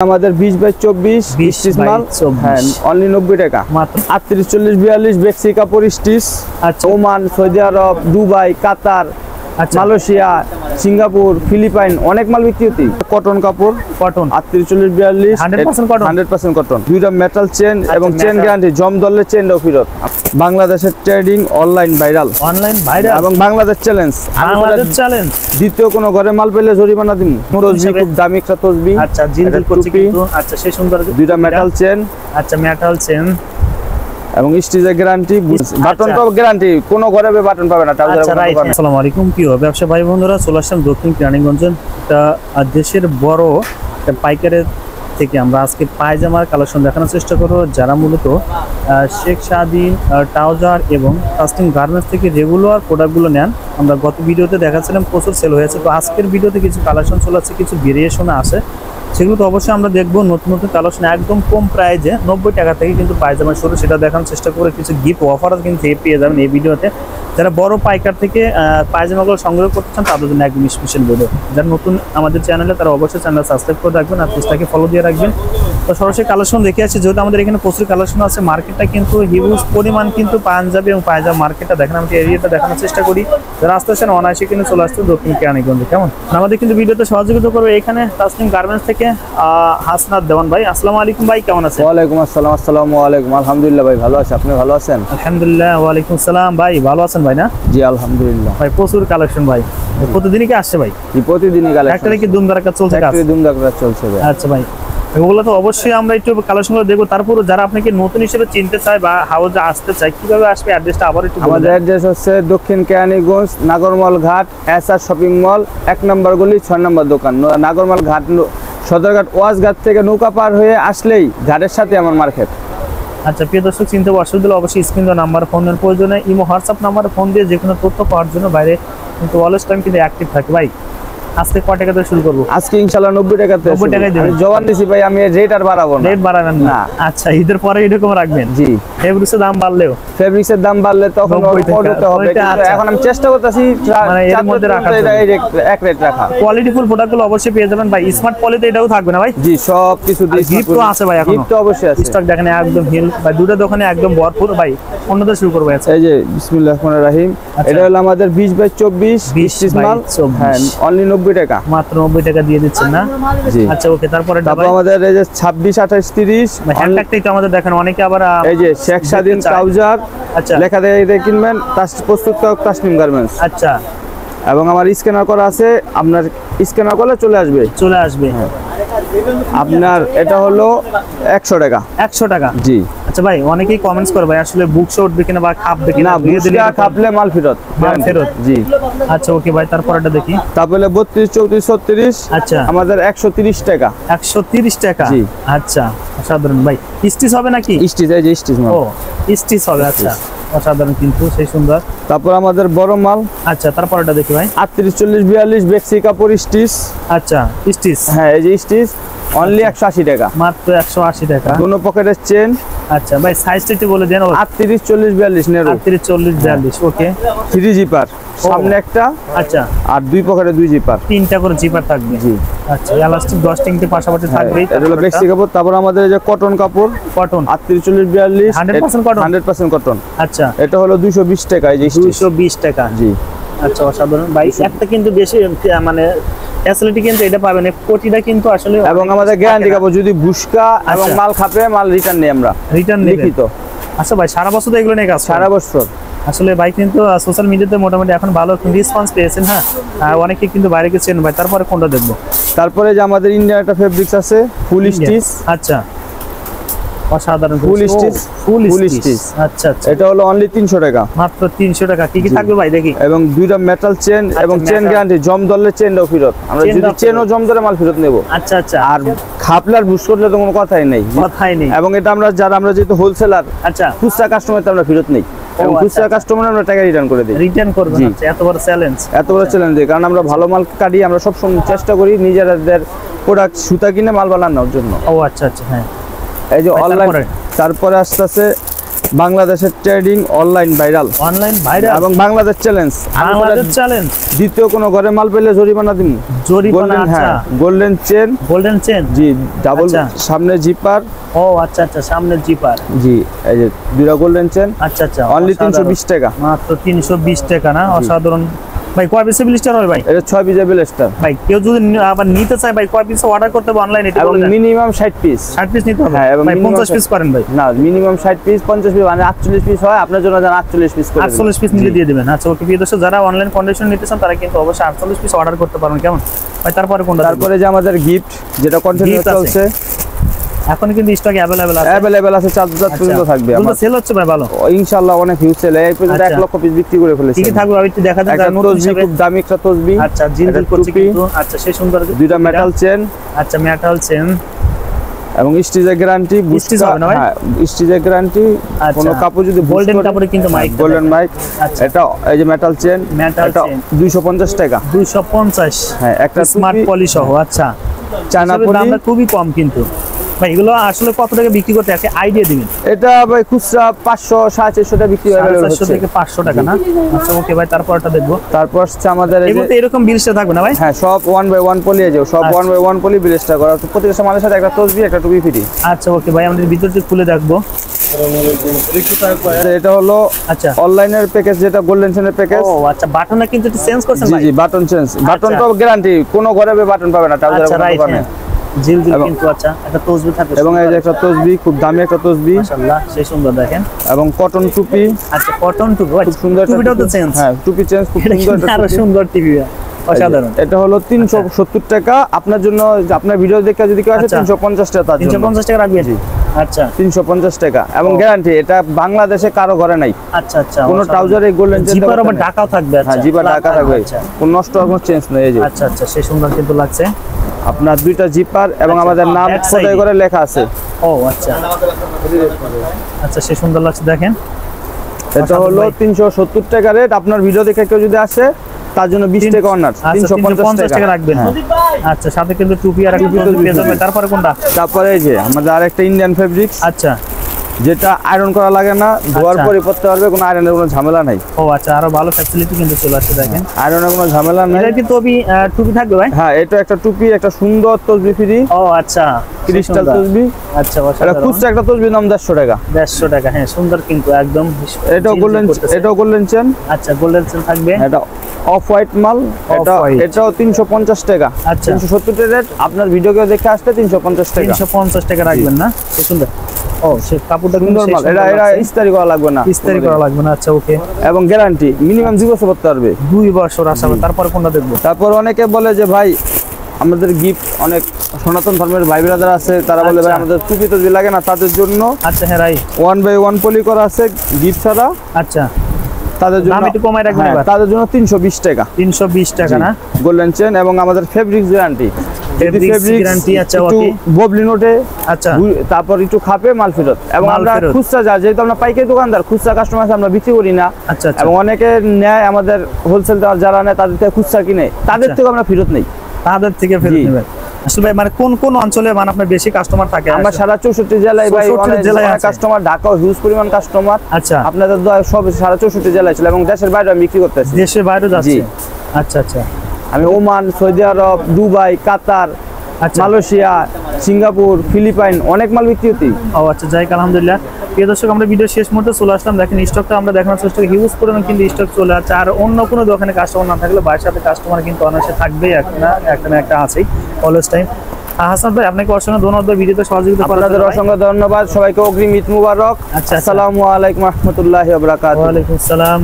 আমাদের 20 by 24 stitch মাল হ্যাঁ অনলি 90 টাকা মাত্র 38 40 42 বেক্সি কাপড় স্টিচ। আচ্ছা ওমান, সৌদি আরব, দুবাই, কাতার, মালয়েশিয়া, সিঙ্গাপুর, ফিলিপাইন অনেক মাল বিক্রি হচ্ছে। কটন কাপড়, কটন 38 40 42 100% কটন 100% কটন। দুইটা মেটাল চেন এবং চেন গ্যারান্টি, জম ধরলে চেনটাও ফেরত। বাংলাদেশের ট্রেডিং অনলাইন ভাইরাল এবং বাংলাদেশ চ্যালেঞ্জ। দ্বিতীয় কোন ঘরে মাল পেলে জরিমানা দিমু। তসবি খুব দামি একটা তসবি। আচ্ছা জিনজিল করছে কিন্তু আচ্ছা সেই সুন্দর দুইটা মেটাল চেন। আচ্ছা মেটাল চেন এবং স্টিচের গ্যারান্টি, বাটন তো গ্যারান্টি, কোন ঘরে বাটন পাবে না। আচ্ছা রাইট। আসসালামু আলাইকুম প্রিয় ব্যবসা ভাই বন্ধুরা, চলে আসলাম দক্ষিণ কেরানীগঞ্জ, এটা দেশের বড় পাইকারের থেকে আমরা আজকে পায়জামার কালেকশন দেখানোর চেষ্টা করব, যারা মূলত শেখ শাহদিন ট্রাউজার এবং কাস্টিং গার্মেন্টস থেকে রেগুলার প্রোডাক্টগুলো নেন। আমরা গত ভিডিওতে দেখাচ্ছিলাম প্রচুর সেল হয়েছে, তো আজকের ভিডিওতে কিছু কালেকশন চলে আসছে, কিছু ভেরিয়েশন আছে, সেগুলো তো অবশ্যই আমরা দেখবো। নতুন নতুন কালেকশন একদম কম প্রাইজে 90 টাকা থেকে কিন্তু পায়জামা শুরু, সেটা দেখানোর চেষ্টা করে কিছু গিফট অফার কিন্তু পেয়ে যাবেন এই ভিডিওতে। যারা বড় পাইকার থেকে পায়জামাগুলো সংগ্রহ করতে চান তাদের জন্য একদম স্পেশাল ভিডিও। যারা নতুন আমাদের চ্যানেলে তারা অবশ্যই চ্যানেল সাবস্ক্রাইব করে রাখবেন আর পেজটাকে ফলো দিয়ে রাখবেন। তো সরাসরি কালেকশন দেখে আসছি, যেহেতু আমাদের এখানে প্রচুর কালেকশন আছে, মার্কেটটা কিন্তু হিউজ পরিমাণ কিন্তু পাঞ্জাবি এবং পায়জামা মার্কেটটা দেখেন, আমি এরিয়াটা দেখানোর চেষ্টা করি। যারা আসতে আসেন অনায়াসে কিন্তু চলে আসছে দক্ষিণ কেরানীগঞ্জে। কেমন আমাদের কিন্তু ভিডিওতে সহযোগিতা করবে এখানে কাস্টিং গার্মেন্টস থেকে হাসনাত দেওয়ান ভাই। আসসালামু আলাইকুম ভাই, কেমন আছেন? ওয়ালাইকুম আসসালাম। আসসালামু আলাইকুম। আলহামদুলিল্লাহ ভাই, ভালো আছি। আপনি ভালো আছেন? আলহামদুলিল্লাহ। ওয়ালাইকুম আসসালাম ভাই, ভালো আছেন ভাই? না জি আলহামদুলিল্লাহ ভাই, প্রচুর কালেকশন ভাই, প্রতিদিনই কি আসছে ভাই? জি প্রতিদিনই কালেকশন, একটা কি দুমদারাকা চলছে কাজ? একটা দুমদারাকা চলছে ভাই। আচ্ছা ভাই, ওগুলো তো অবশ্যই আমরা একটু কালেকশনগুলো দেখবো। তারপরে যারা আপনাকে নতুন হিসেবে চিনতে চায় বা হাউজে আসতে চায়, কিভাবে আসবে অ্যাড্রেসটা আবার একটু বলে দেন। আমাদের অ্যাড্রেস হচ্ছে দক্ষিণ কেরানীগঞ্জ নাগরমল ঘাট, এসআর শপিং মল, 1 নম্বর গলি 6 নম্বর দোকান। নাগরমল ঘাট সদরঘাট ওয়াজ ঘাট থেকে নৌকা পার হয়ে আসলেই ঘাটের সাথে আমার মার্কেট। আচ্ছা প্রিয় দর্শক, চিনতে অসুবিধা হলে অবশ্যই স্ক্রিন দেওয়া নাম্বার ফোনের প্রয়োজনে ইমো হোয়াটসঅ্যাপ নাম্বারে ফোন দিয়ে যে কোনো তথ্য পাওয়ার জন্য বাইরে কিন্তু অলওয়েজ টাইম কিন্তু অ্যাক্টিভ থাকে। ভাই আজকে কয় টাকা থেকে শুরু করব? আজকে ইনশাআল্লাহ 90 টাকাতে। 90 টাকায় দেবেন? জবান দিছি ভাই, আমি রেট আর বাড়াবো না। রেট বাড়াবেন না? আচ্ছা ঈদের পরে এরকম রাখবেন? জি। ফেব্রিক্সের দাম বাড়লেও, ফেব্রিক্সের দাম বাড়লে তখন পড়তে হবে, কিন্তু এখন আমি চেষ্টা করতেছি মানে এর মধ্যে রাখার জন্য এক রেট রাখা। কোয়ালিটিফুল প্রোডাক্টগুলো অবশ্যই পেয়ে যাবেন ভাই। স্মার্ট পলিতে এটাও থাকবে না ভাই? জি সব কিছু দিয়ে গিফট তো আছে ভাই, এখন গিফট তো অবশ্যই আছে। স্টক দেখেন একদম হিল ভাই, দুটো দোকানে একদম ভরপুর। ভাই কোনটা শুরু করব? আচ্ছা এই যে বিসমিল্লাহির রহমানির রহিম, এটা হলো আমাদের 20 বাই 24 স্টিচ মাল হ্যাঁ অনলি 90 টাকা, মাত্র 90 টাকা দিয়ে দিচ্ছেন না? জি আচ্ছা ওকে। তারপরে আমাদের এই যে 26 28 30 হ্যান্ডব্যাগটাই তো আমাদের দেখেন অনেকে আবার এই যে শেখ শাহদিন ট্রাউজার আচ্ছা লেখা দিয়ে এটা কিনবেন, প্রস্তুত কাস্টিং গার্মেন্টস। আচ্ছা এবং আমার স্ক্যানার করা আছে, আপনার স্ক্যানার করলে চলে আসবে। আপনার এটা হলো 100 টাকা। 100 টাকা? জি। আচ্ছা ভাই অনেকেই কমেন্টস করে ভাই আসলে বুক শট উঠবে কিনা বা খাপবে কিনা? না খাপলে মাল ফেরত। জি আচ্ছা ওকে ভাই। তারপরটা দেখি, তারপরে 32 34 36 আচ্ছা আমাদের 130 টাকা। 130 টাকা? জি আচ্ছা সাধারণ ভাই। স্টিচ হবে নাকি? স্টিচ, এই যে স্টিচ মাল। ও স্টিচ হবে, আচ্ছা অসাধারণ কিন্তু সেই সুন্দর। তারপর আমাদের বড় মাল। আচ্ছা তারপরটা দেখি ভাই, 38 40 42 বেক্সি কাপড় স্টিচ। আচ্ছা স্টিচ হ্যাঁ এই যে স্টিচ অনলি 180 টাকা, মাত্র 180 টাকা। দুনো পকেটের চেন। আচ্ছা ভাই সাইজটা একটু বলে দেন। 38 40 42 নেরো। 38 40 42 ওকে। 3 জিপার, সামনে একটা আচ্ছা আর দুই পকেটে 2 জিপার, 3টা করে জিপার থাকবে। জি আচ্ছা এলাস্টিক ডস্টিংতে পাশাপাশি থাকবে। এটা হলো বেক্সি কাপড়। তারপর আমাদের এই যে কটন কাপড়, কটন 38 40 42 100% কটন। 100% কটন। আচ্ছা এটা হলো 220 টাকা, এই যে 220 টাকা। জি আচ্ছা অসাধারণ ভাই। একটা কিন্তু বেশি মানে ফ্যাসিলিটি কিন্তু এটা পাবেন, কোটিটা কিন্তু আসলে। এবং আমাদের গ্যারান্টি কাপড়, যদি বুশকা এবং মাল খাপে মাল রিটার্ন নেই, আমরা রিটার্ন লিখিত। আচ্ছা ভাই সারা বছর তো এগুলো নিয়ে কাজ? সারা বছর। আসলে ভাই কিন্তু সোশ্যাল মিডিয়াতে মোটামুটি এখন ভালো রেসপন্স পেয়েছেন। হ্যাঁ অনেকে কিন্তু বাইরে গেছেন ভাই। তারপরে কোনটা দেখবো? তারপরে যে আমাদের ইন্ডিয়ান একটা ফেব্রিক্স আছে ফুল স্টিচ। আচ্ছা অসাধারণ ফুল স্টিচ, ফুল স্টিচ। আচ্ছা আচ্ছা এটা হলো অনলি 300 টাকা, মাত্র 300 টাকা। কি কি থাকবে ভাই দেখি? এবং দুইটা মেটাল চেন এবং চেন গ্যারান্টি, জম ধরলে চেনটাও ফেরত। আমরা যদি চেনও জম ধরে মাল ফেরত নেব। আচ্ছা আচ্ছা। আর খাপলার বুশ করলে তো কোনো কথাই নেই। এবং এটা আমরা যেহেতু হোলসেলার, আচ্ছা খুচরা কাস্টমার তো আমরা ফেরত নেই, এবং খুচরা কাস্টমার আমরা টাকা রিটার্ন করে দিই। রিটার্ন করবেন? আচ্ছা এত বড় চ্যালেঞ্জ। কারণ আমরা ভালো মাল কাটি, আমরা সব সময় চেষ্টা করি নিজেদের প্রোডাক্ট সুতা কিনে মাল বানানোর জন্য। ও আচ্ছা আচ্ছা হ্যাঁ। এই যে অনলাইন। তারপরে আসতেছে বাংলাদেশের ট্রেডিং অনলাইন ভাইরাল এবং বাংলাদেশ চ্যালেঞ্জ। দ্বিতীয় কোনো ঘরে মাল পেলে জরিমানা দিব। গোল্ডেন চেন জি, ডাবল সামনে জিপার। ও আচ্ছা আচ্ছা, সামনে জিপার জি, এই যে দুইটা গোল্ডেন চেন। আচ্ছা আচ্ছা, অনলি 320 টাকা, মাত্র 320 টাকা না? অসাধারণ ভাই। কয় পিসের ব্লিস্টার হবে ভাই? এটা 6 পিসের ব্লিস্টার ভাই। কেউ যদি আবার নিতে চায় ভাই, কয় পিস অর্ডার করতে হবে অনলাইনে? এবং মিনিমাম 60 পিস। 60 পিস নিতে হবে? হ্যাঁ, এবং ভাই 50 পিস করেন ভাই। না, মিনিমাম 60 পিস, 50 পিস মানে 48 পিস হয়। আপনার জন্য যারা 48 পিস করে 48 পিস নিলে দিয়ে দিবেন। আচ্ছা ওকে, প্রিয় দর্শক, যারা অনলাইন কন্ডিশন নিতে চান তারা কিন্তু অবশ্যই 48 পিস অর্ডার করতে পারবেন। কেমন ভাই? তারপরে কোনটা? তারপরে যে আমাদের গিফট, যেটা কন্টিনিউ চলছে এখন কিন্তু স্টক अवेलेबल আছে, 4000 পর্যন্ত থাকবে। আমাদের সেল হচ্ছে ভাই ভালো ইনশাআল্লাহ, অনেক হিউজ সেল। এই পর্যন্ত 1 লক্ষ পিস বিক্রি করে ফেলেছি। ঠিক থাকবে, আমি একটু দেখা দেন। নতুন হিসেবে খুব দামি একটা তসবি। আচ্ছা, জিলজিল করছে কিন্তু। আচ্ছা, সেই সুন্দর দুইটা মেটাল চেন। আচ্ছা, মেটাল চেন এবং স্টিচের গ্যারান্টি। স্টিচ হবে না ভাই? হ্যাঁ, স্টিচের গ্যারান্টি। কোনো কাপড় যদি গোল্ডেন কাপড়ে কিন্তু মাইক, গোল্ডেন মাইক। এটা এই যে মেটাল চেন, এটা 250 টাকা। 250। হ্যাঁ, একটা স্মার্ট পলিশ সহ। আচ্ছা, চায়না পলি। দামটা খুবই কম কিন্তু ভাই। এগুলো আসলে কত টাকা বিক্রি করতে একটা আইডিয়া দিবেন? এটা ভাই খুচরা 500 450 টাকা বিক্রি হয়। 450 থেকে 500 টাকা না? আচ্ছা ওকে ভাই, তারপরটা দেখবো। তারপর হচ্ছে আমাদের এই যে এরকম বিলসটা থাকবে না ভাই? হ্যাঁ, সব 1 বাই 1 পলি। এই যে সব 1 বাই 1 পলি বিলসটা করা। প্রত্যেকটা সামানের সাথে একটা তসবি, একটা টুপি ফ্রি। আচ্ছা ওকে ভাই, আমাদের ভিতরটা খুলে দেখবো। এটা হলো আচ্ছা অনলাইনের প্যাকেজ, যেটা গোল্ডেন চেনের প্যাকেজ। ও আচ্ছা, বাটনটা কিন্তু একটু চেঞ্জ করছেন ভাই? জি, বাটন চেঞ্জ। বাটনটা গ্যারান্টি, কোনো ঘরে বাটন পাবে না, ট্রাউজারের দোকানে। জিলজিল কিন্তু। আচ্ছা, একটা তসবি থাকবে। এবং এই যে একটা তসবি, খুব দামি একটা তসবি। মাশাআল্লাহ, সেই সুন্দর দেখেন। এবং কটন টুপি। আচ্ছা, কটন টুপি, খুব সুন্দর। টুপিটাও তো চেঞ্জ। হ্যাঁ, টুপি চেঞ্জ, খুব সুন্দর। আরো সুন্দর টুপি, অসাধারণ। এটা হলো 370 টাকা আপনার জন্য। আপনার ভিডিও দেখে যদি কেউ আসে 350 টাকা, তার জন্য 350 টাকা রাখবেন। আচ্ছা, 350 টাকা। এবং গ্যারান্টি, এটা বাংলাদেশে কারো ঘরে নাই। আচ্ছা আচ্ছা, কোনো ট্রাউজারে গোল্ডেন চেন, জিপার আবার ঢাকাও থাকবে। আচ্ছা, হ্যাঁ, জিপার ঢাকা থাকবে, কোনো নষ্ট হওয়ার কোনো চেঞ্জ নেই। এই যে আচ্ছা আচ্ছা, সেই সুন্দর কিন্তু লাগছে। আপনার দুইটা জিপার এবং আমাদের নাম খোদাই করে লেখা আছে। ও আচ্ছা আচ্ছা, সেই সুন্দর লাগছে দেখেন। এটা হলো 370 টাকা রেট। আপনার ভিডিও দেখে কেউ যদি আসে তার জন্য 20 টাকা অনার, 350 টাকা রাখবেন। আচ্ছা, সাথে কিন্তু টুপি আর একটা টুপি পেয়ে যাবেন। তারপরে কোনটা? তারপরে এই যে আমাদের আরেকটা ইন্ডিয়ান ফেব্রিক্স। আচ্ছা, যেটা আয়রন করা লাগে না, ধোয়ার পরে পরতে পারবে, কোনো আয়রনের কোনো ঝামেলা নাই। ও আচ্ছা, আরো ভালো ফ্যাসিলিটি কিন্তু চলে আসছে দেখেন। আয়রনের কোনো ঝামেলা নাই। এটা কি টুপি থাকবে ভাই? হ্যাঁ, এটা একটা টুপি, একটা সুন্দর তসবি ফ্রি। ও আচ্ছা, ক্রিস্টাল তসবি। আচ্ছা, এটা খুচরা একটা তসবির দাম 150 টাকা। 150 টাকা। হ্যাঁ, সুন্দর কিন্তু একদম। এটাও গোল্ডেন চেন। আচ্ছা, গোল্ডেন চেন থাকবে। এটা অফ হোয়াইট মাল। এটাও 350 টাকা। আচ্ছা, 370 টাকা রেট। আপনার ভিডিও কেউ দেখে আসতে 350 টাকা। 350 টাকা রাখবেন না? খুব সুন্দর। ও, সে কাপড়টা সুন্দর মাল। এটা ইস্তারি করা লাগবে না। ইস্তারি করা লাগবে না। আচ্ছা ওকে। এবং গ্যারান্টি মিনিমাম 2 বছর পড়তে পারবে। 2 বছর আসাবে। তারপরে কোনটা দেখবো? তারপর অনেকে বলে যে ভাই আমাদের গিফট, অনেক সনাতন ধর্মের ভাই ব্রাদার আছে, তারা বলে ভাই আমাদের টুপি টুপি লাগে না, তাদের জন্য। আচ্ছা, হ্যাঁ রাইট, 1 বাই 1 পলি করা আছে গিফট ছাড়া। আচ্ছা, তাদের জন্য দাম একটু কমায় রাখবেন এবার। তাদের জন্য 320 টাকা। 320 টাকা না? গোল্ডেন চেন এবং আমাদের ফেব্রিক্স গ্যারান্টি। গ্যারান্টি। আচ্ছা ওকে। ববলি নোটে। আচ্ছা, তারপর একটু খাপে মাল ফেরত। এবং আমরা খুচরা যা, যেহেতু আমরা পাইকারি দোকানদার, খুচরা কাস্টমার আমরা বিক্রি করি না। আচ্ছা, এবং অনেকে নেয়, আমাদের হোলসেল যারা নেয় তাদের থেকে খুচরা কিনে, তাদের থেকে আমরা ফেরত নেই। তাদের থেকে ফেরত নেবেন। আসলে ভাই মানে কোন অঞ্চলে মানে আপনার বেশি কাস্টমার থাকে? আমরা সারা 64 জেলায় ভাই, অনেক জেলায় কাস্টমার, ঢাকাও হিউজ পরিমাণ কাস্টমার। আচ্ছা, আপনাদের সব সারা 64 জেলায় ছিল এবং দেশের বাইরে বিক্রি করতেছি। দেশের বাইরে যাচ্ছে? আচ্ছা আচ্ছা, আমি ওমান, সৌদি আরব, দুবাই, কাতার, মালয়েশিয়া, সিঙ্গাপুর, ফিলিপাইন অনেক মাল বিক্রি হতি। ও আচ্ছা, যাই আলহামদুলিল্লাহ। প্রিয় দর্শক, আমরা ভিডিও শেষ মুহূর্তে চলে আসলাম। দেখেন স্টকটা আমরা দেখানোর চেষ্টা করি, হিউজ পরিমাণ কিন্তু স্টক চলে আসছে। আর অন্য কোনো দোকানে কাস্টমার না থাকলে বাইরের সাথে কাস্টমার কিন্তু অনায়াসে থাকবেই, একটা আছেই অলওয়েজ টাইম। হাসান ভাই, আপনাকে অসংখ্য ধন্যবাদ ভিডিওতে সহযোগিতা করার জন্য। আপনাদের অসংখ্য ধন্যবাদ। সবাইকে অগ্রিম ঈদ মুবারক। আচ্ছা, আসসালামু আলাইকুম ওয়া রাহমাতুল্লাহি ওয়া বারাকাতুহু। ওয়া আলাইকুম আসসালাম।